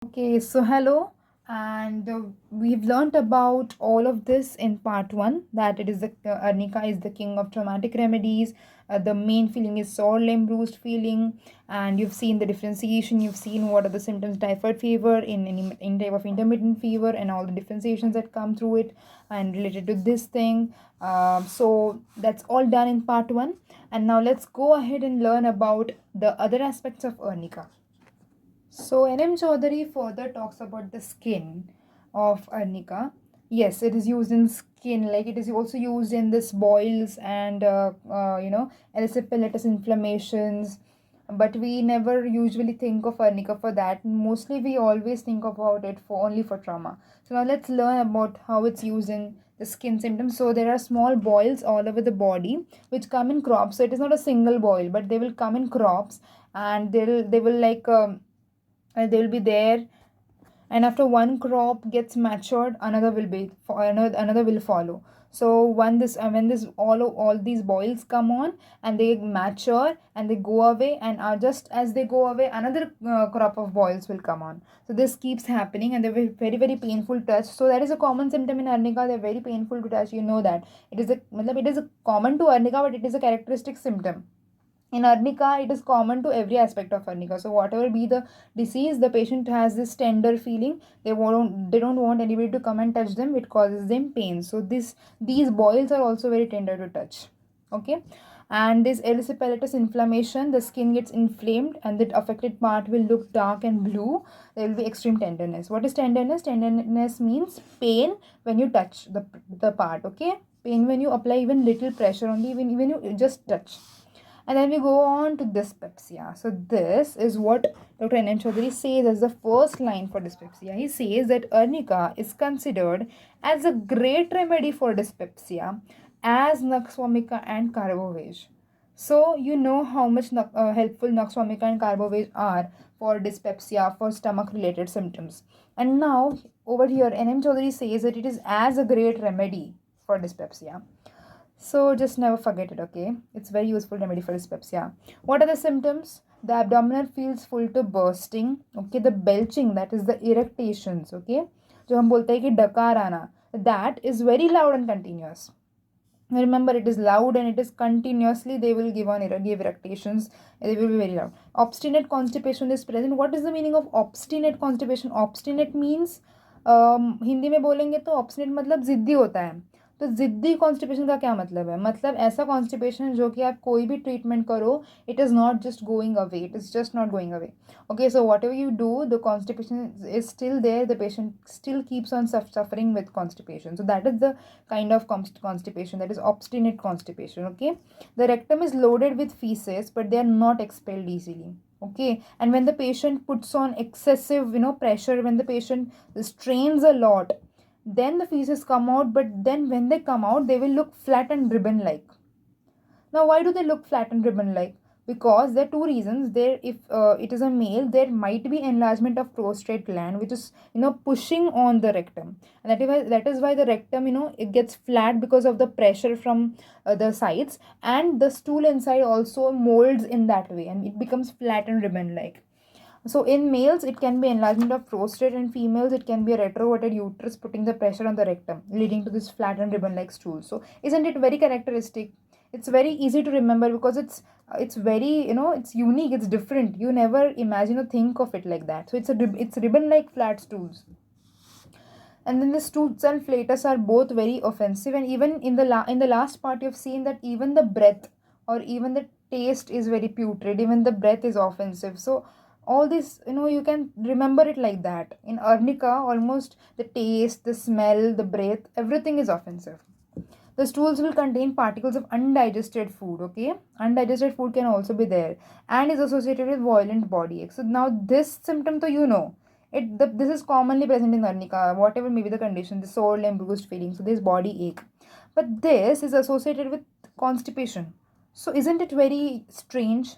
Okay, so hello, and we've learnt about all of this in part one, that it is the Arnica is the king of traumatic remedies. The main feeling is sore limb bruised feeling, and you've seen the differentiation. You've seen what are the symptoms: typhoid fever, in type of intermittent fever, and all the differentiations that come through it, and related to this thing. So that's all done in part one, and now let's go ahead and learn about the other aspects of Arnica. So M Choudhari further talks about the skin of arnica. Yes, it is used in skin, like it is also used in this boils and erysipelatous inflammations. But we never usually think of arnica for that. Mostly, we always think about it for only for trauma. So now let's learn about how it's used in the skin symptoms. So there are small boils all over the body which come in crops. So it is not a single boil, but they will come in crops, and they will like. They will be there, and after one crop gets matured, another will be another will follow. So when this all these boils come on and they mature and they go away, and just as they go away, another crop of boils will come on. So this keeps happening, and they're very very painful to touch. So that is a common symptom in arnica. They're very painful to touch, you know that. It is a common to arnica, but it is a characteristic symptom. In arnica, it is common to every aspect of arnica. So whatever be the disease, the patient has this tender feeling. They don't want anybody to come and touch them. It causes them pain. So these boils are also very tender to touch. Okay. And this erysipelatous inflammation, the skin gets inflamed and the affected part will look dark and blue. There will be extreme tenderness. What is tenderness? Tenderness means pain when you touch the part. Okay. Pain when you apply even little pressure, only even you just touch. And then we go on to dyspepsia. So this is what Dr. M Choudhari says as the first line for dyspepsia. He says that arnica is considered as a great remedy for dyspepsia, as nux vomica and carbovage. So you know how much helpful nux vomica and carbovage are for dyspepsia, for stomach related symptoms. And now over here, M Choudhary says that it is as a great remedy for dyspepsia. So just never forget it, okay? It's very useful remedy for dyspepsia. What are the symptoms? The abdominal feels full to bursting, okay? The belching, that is the irritations, okay? जो हम बोलते हैं कि डकार आना, that is very loud and continuous. Remember, it is loud and it is continuously. They will give irritations. They will be very loud. Obstinate constipation is present. What is the meaning of obstinate constipation? Obstinate means Hindi में बोलेंगे तो obstinate मतलब जिद्दी होता है. तो जिद्दी constipation का क्या मतलब है? मतलब ऐसा कॉन्स्टिपेशन जो कि आप कोई भी ट्रीटमेंट करो, it is not just going away, it is just not going away. Okay, so whatever you do, the constipation is still there. The patient still keeps on suffering with constipation. So that is the kind of constipation, that is obstinate constipation. Okay, the rectum is loaded with feces, but they are not expelled easily. Okay, and when the patient puts on excessive pressure, when the patient strains a lot, then the feces come out. But then when they come out, they will look flat and ribbon like. Now why do they look flat and ribbon like? Because there are two reasons. There, if it is a male, there might be enlargement of prostate gland, which is pushing on the rectum, and that is why the rectum it gets flat because of the pressure from the sides, and the stool inside also molds in that way, and it becomes flat and ribbon like. So in males, it can be enlargement of prostate, and females, it can be a retroverted uterus putting the pressure on the rectum, leading to this flat and ribbon-like stool. So isn't it very characteristic? It's very easy to remember because it's very it's unique, it's different. You never imagine or think of it like that. So it's ribbon-like flat stools. And then the stools and flatus are both very offensive, and even in the last part you've seen that even the breath or even the taste is very putrid, even the breath is offensive. So all this you can remember it like that. In arnica, almost the taste, the smell, the breath, everything is offensive. The stools will contain particles of undigested food. Okay, undigested food can also be there and is associated with violent body ache. So now this symptom, so this is commonly present in arnica, whatever may be the condition, the sore limb, bruised feeling. So this body ache, but this is associated with constipation. So isn't it very strange?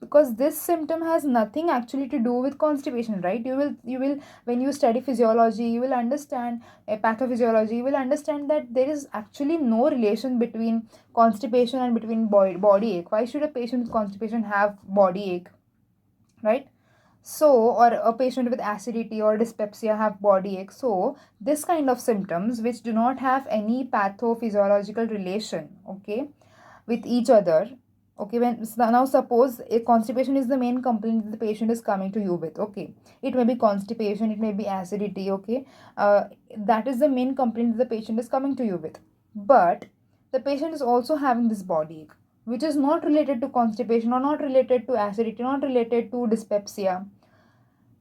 Because this symptom has nothing actually to do with constipation, right? You will when you study physiology, you will understand pathophysiology, you will understand that there is actually no relation between constipation and between body ache. Why should a patient with constipation have body ache, right? So, or a patient with acidity or dyspepsia have body ache. So this kind of symptoms which do not have any pathophysiological relation, okay, with each other, okay, when so now suppose a constipation is the main complaint that the patient is coming to you with, okay, it may be constipation, it may be acidity, okay, that is the main complaint that the patient is coming to you with, but the patient is also having this body ache which is not related to constipation or not related to acidity, not related to dyspepsia.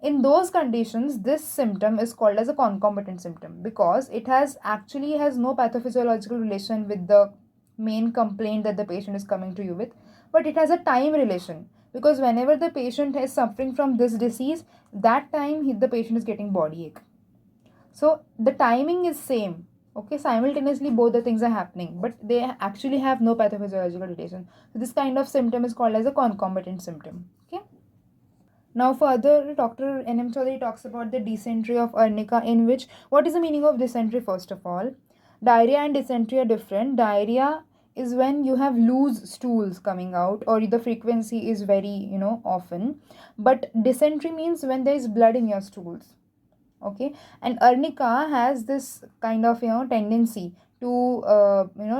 In those conditions, this symptom is called as a concomitant symptom because it has no pathophysiological relation with the main complaint that the patient is coming to you with, but it has a time relation because whenever the patient is suffering from this disease, that time the patient is getting body ache. So the timing is same. Okay, simultaneously both the things are happening, but they actually have no pathophysiological relation. So this kind of symptom is called as a concomitant symptom. Okay. Now further, Dr. M Choudhari talks about the dysentery of Arnica, in which, what is the meaning of dysentery first of all? Diarrhea and dysentery are different. Diarrhea is when you have loose stools coming out or the frequency is very, often. But dysentery means when there is blood in your stools. Okay, and Arnica has this kind of tendency to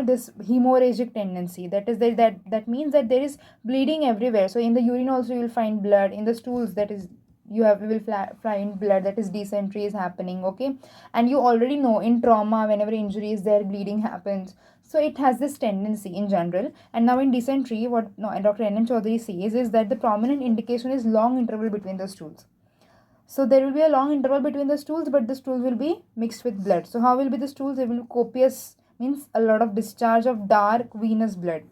this hemorrhagic tendency, that is that means that there is bleeding everywhere. So in the urine also you will find blood, in the stools that is you will find blood, that is dysentery is happening. Okay, and you already know in trauma whenever injury is there, bleeding happens. So it has this tendency in general. And now in dysentery, what Dr. N Choudhary says is that the prominent indication is long interval between the stools. So there will be a long interval between the stools, but the stools will be mixed with blood. So how will be the stools? They will be copious, means a lot of discharge of dark venous blood.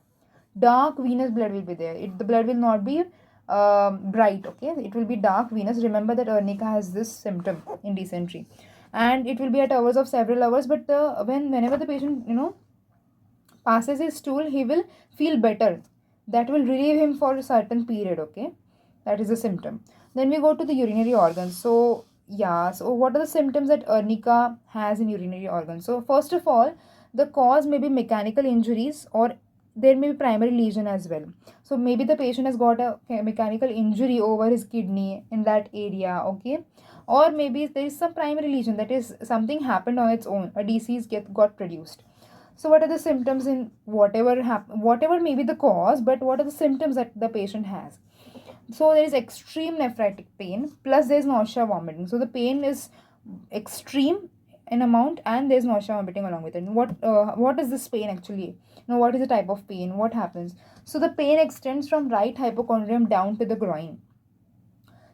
Dark venous blood will be there. The blood will not be bright. Okay, it will be dark venous. Remember that Arnica has this symptom in dysentery, and it will be at hours of several hours. But whenever the patient passes his stool, he will feel better. That will relieve him for a certain period. Okay, that is a symptom. Then we go to the urinary organs. So yeah, so what are the symptoms that Arnica has in urinary organs? So first of all, the cause may be mechanical injuries, or there may be primary lesion as well. So maybe the patient has got a mechanical injury over his kidney in that area. Okay, or maybe there is some primary lesion, that is something happened on its own, a disease got produced. So what are the symptoms in whatever may be the cause, but what are the symptoms that the patient has? So there is extreme nephritic pain, plus there is nausea, vomiting. So the pain is extreme in amount, and there is nausea, vomiting along with it. What is this pain actually? Now what is the type of pain? What happens? So the pain extends from right hypochondrium down to the groin.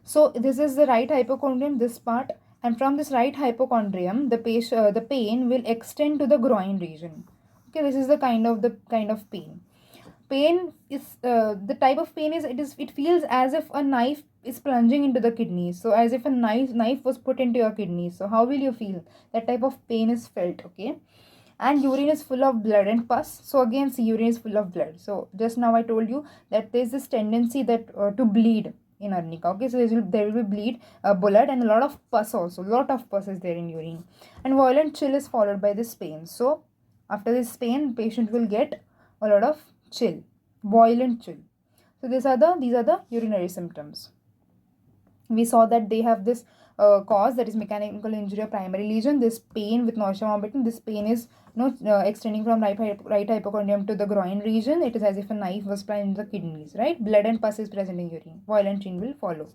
So this is the right hypochondrium, this part, and from this right hypochondrium, the pain will extend to the groin region. Okay, this is the kind of pain. Pain is the type of pain is it feels as if a knife is plunging into the kidneys. So as if a knife was put into your kidneys. So how will you feel? That type of pain is felt. Okay, and urine is full of blood and pus. So again, see, urine is full of blood. So just now I told you that there is this tendency that to bleed in Arnica. Okay, so there will be blood, and a lot of pus also. Lot of pus is there in urine, and violent chill is followed by this pain. So after this pain, patient will get a lot of chill, violent chill. So these are the urinary symptoms. We saw that they have this cause, that is mechanical injury or primary lesion, this pain with nausea, vomiting. This pain is extending from right hypochondrium to the groin region. It is as if a knife was plunged in the kidneys, right? Blood and pus is present in urine. Violent chill will follow.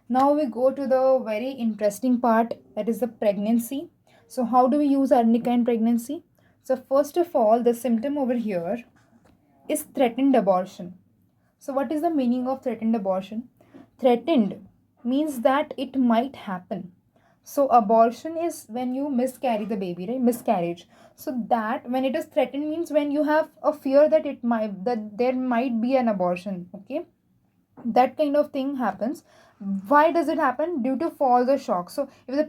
Now we go to the very interesting part, that is the pregnancy. So how do we use Arnica in pregnancy? So first of all, the symptom over here is threatened abortion. So what is the meaning of threatened abortion? Threatened means that it might happen. So abortion is when you miscarry the baby, right? Miscarriage. So that when it is threatened means when you have a fear that there might be an abortion. Okay, that kind of thing happens. Why does it happen? Due to falls or shock. So if the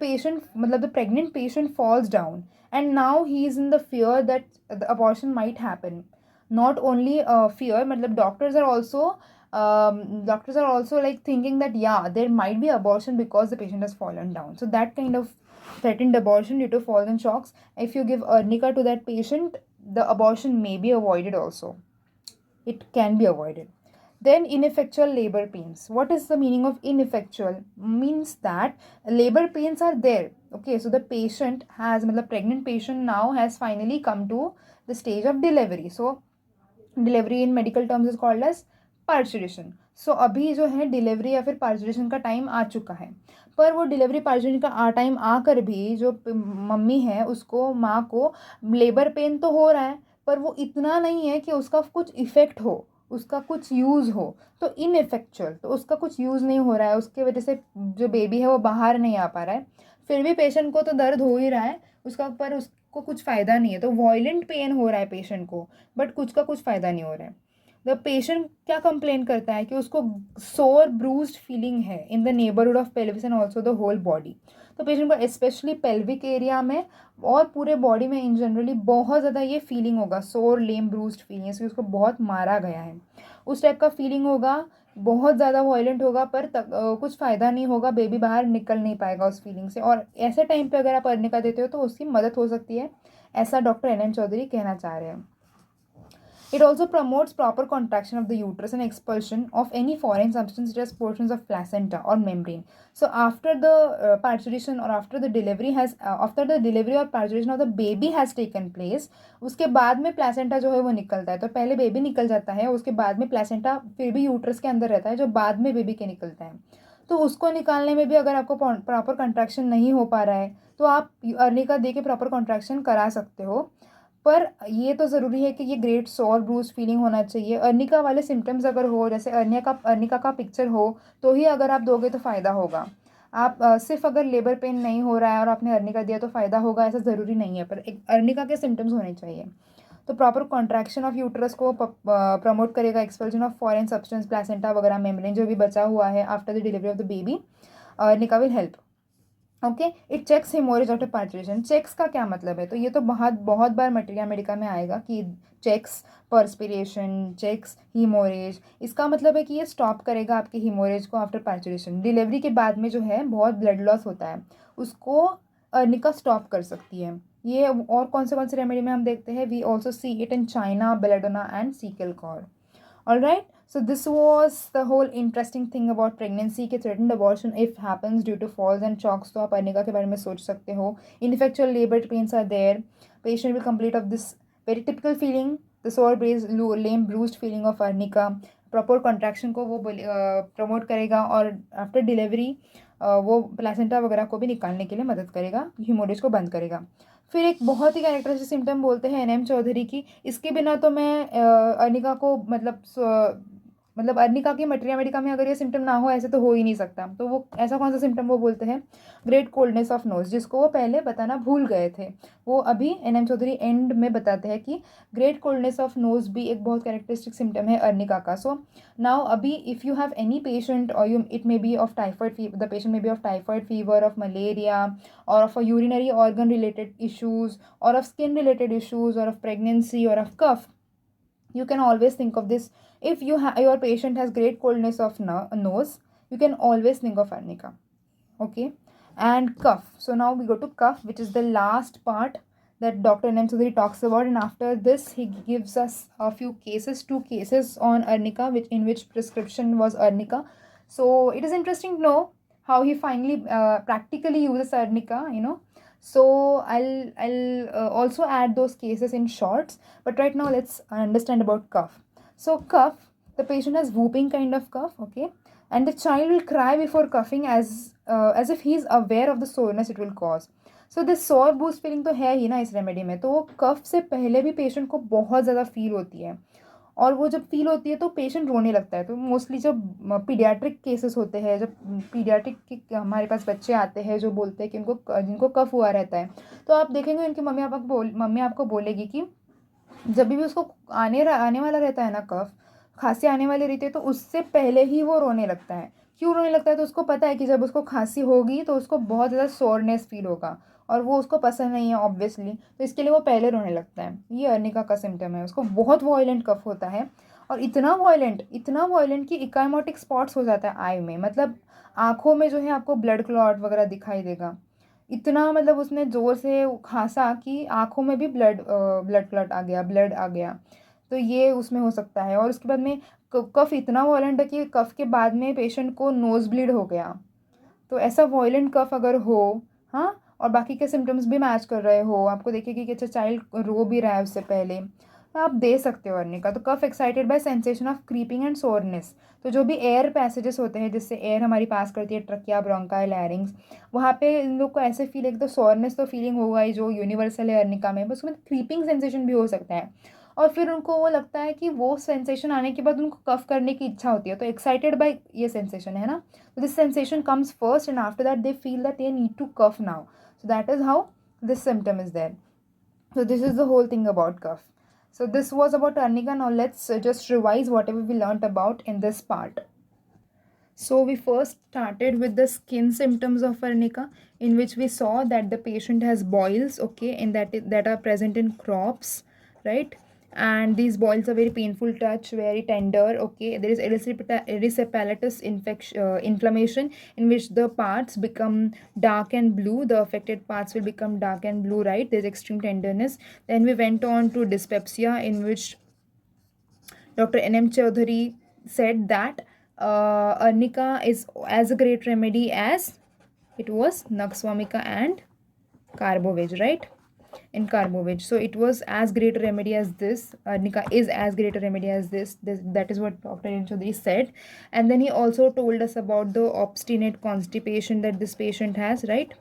pregnant patient falls down, and now he is in the fear that the abortion might happen. Not only fear, but the doctors are also like thinking that yeah, there might be abortion because the patient has fallen down. So that kind of threatened abortion due to falls and shocks, if you give Arnica to that patient, the abortion may be avoided also. It can be avoided. Then ineffectual labor pains. What is the meaning of ineffectual? Means that labor pains are there. Okay, so the patient has, मतलब pregnant patient now has finally come to the stage of delivery. So delivery in medical terms is called as parturition. So अभी जो है delivery या फिर parturition का time आ चुका है, पर वो डिलीवरी पार्चुरेशन का टाइम आकर भी जो मम्मी है उसको, माँ को लेबर पेन तो हो रहा है, पर वो इतना नहीं है कि उसका कुछ इफ़ेक्ट हो, उसका कुछ यूज़ हो. तो इनफेक्चुअल, तो उसका कुछ यूज़ नहीं हो रहा है, उसके वजह से जो बेबी है वो बाहर नहीं आ पा रहा है. फिर भी पेशेंट को तो दर्द हो ही रहा है उसका, पर उसको कुछ फ़ायदा नहीं है. तो वॉयलेंट पेन हो रहा है पेशेंट को, बट कुछ का कुछ फ़ायदा नहीं हो रहा है. द पेशेंट क्या कंप्लेन करता है कि उसको सोर ब्रूस्ड फीलिंग है in the neighbourhood of pelvis and also the whole body. तो पेशेंट को स्पेशली पेल्विक एरिया में और पूरे बॉडी में इन जनरली बहुत ज़्यादा ये फीलिंग होगा, सोर लेम ब्रूस्ड फीलिंग, इसलिए उसको बहुत मारा गया है उस टाइप का फीलिंग होगा. बहुत ज़्यादा वॉयलेंट होगा, पर कुछ फ़ायदा नहीं होगा, बेबी बाहर निकल नहीं पाएगा उस फीलिंग से. और ऐसे टाइम पे अगर आप अर्निका देते हो तो उसकी मदद हो सकती है, ऐसा डॉक्टर एन चौधरी कहना चाह रहे हैं. It also promotes proper contraction of the uterus and expulsion of any foreign substance such as portions of placenta or membrane. So after the parturition or after the delivery has after the delivery or parturition of the baby has taken place, उसके बाद में placenta जो है वो निकलता है. तो पहले बेबी निकल जाता है, उसके बाद में प्लासेंटा फिर भी यूट्रस के अंदर रहता है जो बाद में बेबी के निकलता है. तो उसको निकालने में भी अगर आपको प्रॉपर कॉन्ट्रैक्शन नहीं हो पा रहा है तो आप अर्निका दे के प्रॉपर कॉन्ट्रैक्शन करा सकते हो. पर ये तो ज़रूरी है कि ये ग्रेट सोर ब्रूज फीलिंग होना चाहिए. अर्निका वाले सिम्टम्स अगर हो, जैसे अर्निका का पिक्चर हो, तो ही अगर आप दोगे तो फ़ायदा होगा. आप सिर्फ अगर लेबर पेन नहीं हो रहा है और आपने अर्निका दिया तो फ़ायदा होगा, ऐसा ज़रूरी नहीं है. पर एक अर्निका के सिम्टम्स होने चाहिए. तो प्रॉपर कॉन्ट्रैक्शन ऑफ यूट्रस को प्रमोट करेगा, expulsion of foreign substance, placenta वगैरह, मेम्ब्रेन जो भी बचा हुआ है after the delivery of the baby, arnica will help. Okay. It checks haemorrhage after parturition. Checks का क्या मतलब है? तो ये तो बहुत बहुत बार मटेरिया मेडिका में आएगा कि चेक्स पर्सपिरेशन, चेक्स हीमोरेज. इसका मतलब है कि ये स्टॉप करेगा आपके हीमोरेज को आफ्टर पार्चुरेशन. डिलीवरी के बाद में जो है बहुत ब्लड लॉस होता है, उसको अर्निका स्टॉप कर सकती है. ये और कौन से रेमेडी में हम देखते हैं? We also see it in China, belladonna and secale cor. All right. So this was the whole interesting thing about pregnancy कि threatened abortion if happens due to falls and shocks. तो आप arnica के बारे में सोच सकते हो. Ineffectual labor pains are there. Patient will complain of this very typical feeling, the sore bruised, lame bruised feeling of arnica. Proper contraction को वो प्रमोट करेगा और आफ्टर डिलीवरी वो प्लासेंटा वगैरह को भी निकालने के लिए मदद करेगा, हीमोरेज को बंद करेगा. फिर एक बहुत ही कैरेक्टरिस्टिक सिम्टम बोलते हैं एन चौधरी की. इसके बिना तो मैं अर्निका को मतलब अर्निका की मटेरिया मेडिका में अगर ये सिम्टम ना हो, ऐसे तो हो ही नहीं सकता. तो वो ऐसा कौन सा सिम्टम वो बोलते हैं? ग्रेट कोल्डनेस ऑफ नोज, जिसको वो पहले बताना भूल गए थे, वो अभी एन चौधरी एंड में बताते हैं कि ग्रेट कोल्डनेस ऑफ नोज भी एक बहुत कैरेक्टरिस्टिक सिम्टम है अर्निका का. सो नाउ अभी if you have any patient और you it may be of typhoid fever, the patient may be of typhoid fever, of malaria, or of a urinary organ related issues, or of skin related issues, or of pregnancy, or of cough, you can always think of this. If your patient has great coldness of nose, you can always think of arnica. Okay. And cough. So now we go to cough, which is the last part that Dr. N Choudhary talks about, and after this he gives us a few cases, two cases on arnica, in which prescription was arnica. So it is interesting to know how he finally practically uses arnica, So I'll also add those cases in shorts, but right now let's understand about cough. So cough, the patient has whooping kind of cough, okay, and the child will cry before coughing as if he is aware of the soreness it will cause. So this sore bruised feeling तो है ही ना इस remedy में, तो वो कफ से पहले भी पेशेंट को बहुत ज़्यादा फील होती है, और वो जब फील होती है तो पेशेंट रोने लगता है. तो मोस्टली जब पीडियाट्रिक केसेस होते हैं, जब पीडियाट्रिक के हमारे पास बच्चे आते हैं जो बोलते हैं कि जिनको कफ हुआ रहता है, तो आप देखेंगे उनकी मम्मी आपको बोलेगी कि जब भी उसको आने वाला रहता है ना कफ, खांसी आने वाली रहती है, तो उससे पहले ही वो रोने लगता है. क्यों रोने लगता है? तो उसको पता है कि जब उसको खांसी होगी तो उसको बहुत ज़्यादा सोरनेस फील होगा, और वो उसको पसंद नहीं है ऑब्वियसली, तो इसके लिए वो पहले रोने लगता है. ये अर्निका का सिम्टम है. उसको बहुत वॉयलेंट कफ होता है, और इतना वॉयलेंट कि इकाइमोटिक स्पॉट्स हो जाता है आई में, मतलब आँखों में जो है आपको ब्लड क्लॉट वगैरह दिखाई देगा. इतना मतलब उसने ज़ोर से खांसा कि आँखों में भी ब्लड क्लॉट आ गया, ब्लड आ गया. तो ये उसमें हो सकता है. और उसके बाद में कफ इतना वॉयलेंट है कि कफ के बाद में पेशेंट को नोज ब्लीड हो गया। तो ऐसा वॉयलेंट कफ अगर हो, हाँ, और बाकी के सिम्टम्स भी मैच कर रहे हो, आपको देखिए कि अच्छा चाइल्ड रो भी रहा है उससे पहले, तो आप दे सकते हो अर्निका। तो cough excited by sensation of creeping and soreness, तो जो भी एयर पैसेजेस होते हैं जिससे एयर हमारी पास करती है, ट्रकिया, ब्रोंकाई, लैरिंग्स, वहाँ पे इन लोग को ऐसे फील, एक तो सोरनेस तो फीलिंग होगा ही जो यूनिवर्सल है अर्निका में, बस उसमें क्रीपिंग सेंसेशन भी हो सकता है। और फिर उनको वो लगता है कि वो सेंसेशन आने के बाद उनको कफ करने की इच्छा होती है, तो एक्साइटेड बाय ये सेंसेशन है ना, so this sensation comes first and after that they feel that they need to cough now. So that is how this symptom is there. So this is the whole thing about cough. So this was about Arnica. Now let's just revise whatever we learnt about in this part. So we first started with the skin symptoms of Arnica, in which we saw that the patient has boils, okay, and that are present in crops, right? And these boils are very painful touch, very tender, okay. There is erysipelatous inflammation, in which the parts become dark and blue. The affected parts will become dark and blue, right? There's extreme tenderness. Then we went on to dyspepsia, in which Dr. M Choudhari said that Arnica is as a great remedy as it was Naxwamika and Carbovage, right? In Carbovage. So it was as great a remedy as this. Arnica is as great a remedy as this. That is what Dr. M Choudhary said. And then he also told us about the obstinate constipation that this patient has, right?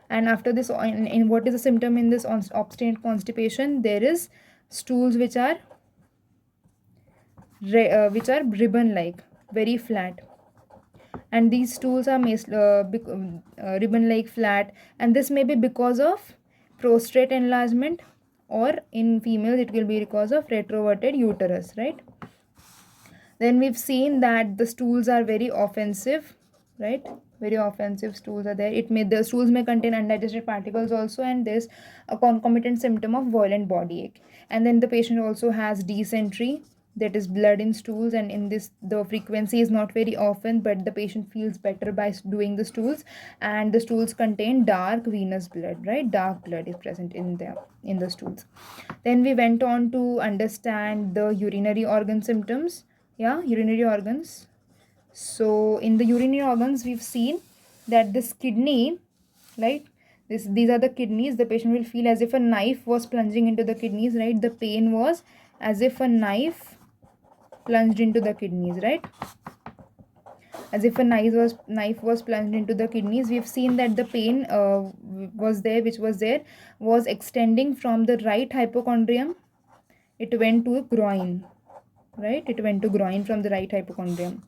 And after this, in what is the symptom in this obstinate constipation? There is stools which are ribbon like, very flat, and these stools are ribbon like flat, and this may be because of prostate enlargement, or in females it will be because of retroverted uterus, right? Then we've seen that the stools are very offensive, right? Very offensive stools are there. The stools may contain undigested particles also, and there's a concomitant symptom of violent body ache. And then the patient also has dysentery, that is blood in stools, and in this the frequency is not very often, but the patient feels better by doing the stools, and the stools contain dark venous blood, right? Dark blood is present in the stools. Then we went on to understand the urinary organ symptoms. Yeah, urinary organs. So in the urinary organs, we've seen that this kidney, right? These are the kidneys. The patient will feel as if a knife was plunging into the kidneys, right? The pain was as if a knife plunged into the kidneys, right? As if a knife was plunged into the kidneys. We've seen that the pain was extending from the right hypochondrium. It went to groin, right? It went to groin from the right hypochondrium.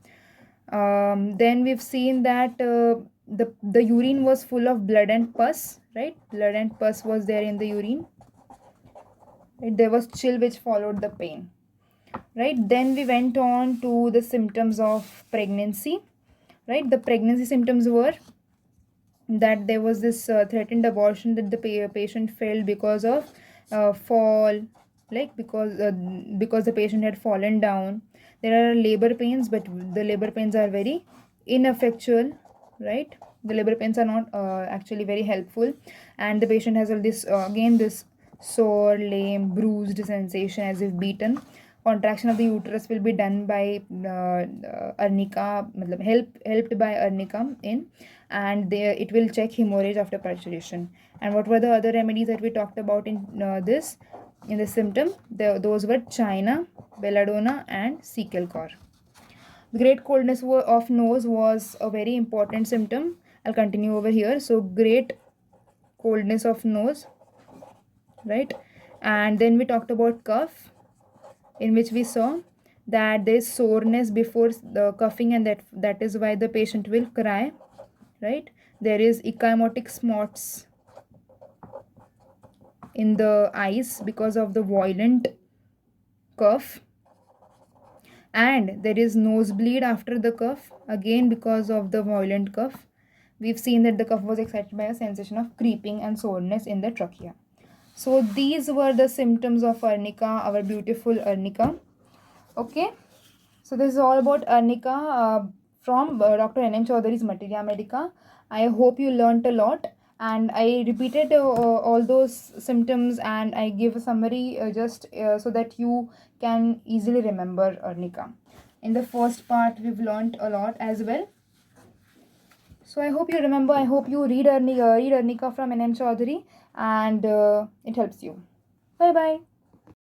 Then we've seen that the urine was full of blood and pus, right? Blood and pus was there in the urine. Right? There was chill which followed the pain, right? Then we went on to the symptoms of pregnancy, right? The pregnancy symptoms were that there was this threatened abortion that the patient felt because of fall, like because the patient had fallen down. There are labor pains, but the labor pains are very ineffectual, right? The labor pains are not actually very helpful, and the patient has all this again this sore, lame, bruised sensation as if beaten. Contraction of the uterus will be done by Arnica, helped by Arnica in, and it will check hemorrhage after parturition. And what were the other remedies that we talked about in the symptom? Those were China, belladonna, and Sequel core. Great coldness of nose was a very important symptom. I'll continue over here. So great coldness of nose, right? And then we talked about cough, in which we saw that there is soreness before the coughing, and that is why the patient will cry, right? There is ecchymotic spots in the eyes because of the violent cough, and there is nosebleed after the cough, again because of the violent cough. We've seen that the cough was excited by a sensation of creeping and soreness in the trachea. So these were the symptoms of Arnica, our beautiful Arnica. Okay, so this is all about Arnica from Dr. M Choudhari's Materia Medica. I hope you learnt a lot, and I repeated all those symptoms, and I give a summary just so that you can easily remember Arnica. In the first part, we've learned a lot as well. So I hope you remember. I hope you read Arnica from M Choudhari, and it helps you. Bye bye.